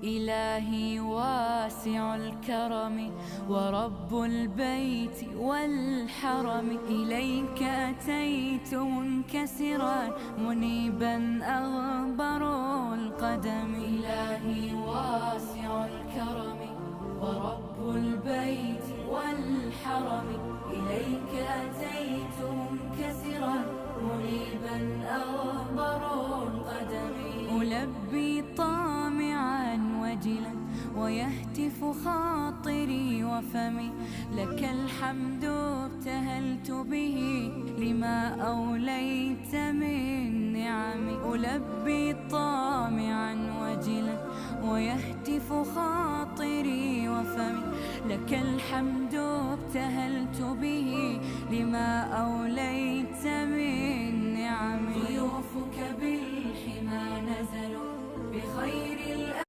إلهي واسع الكرم ورب البيت والحرم، إليك أتيت منكسرا منيبا أغبر القدم. إلهي واسع الكرم ورب البيت والحرم، إليك أتيت منكسرا منيبا أغبر القدم. ألبي طامعا وجلا ويهتف خاطري وفمي، لك الحمد ابتهلت به لما أوليت من نعم. ألبي طامعا وجلا ويهتف خاطري وفمي، لك الحمد ابتهلت به لما أوليت من نعم. ضيوفك بالحمى نزلوا بخير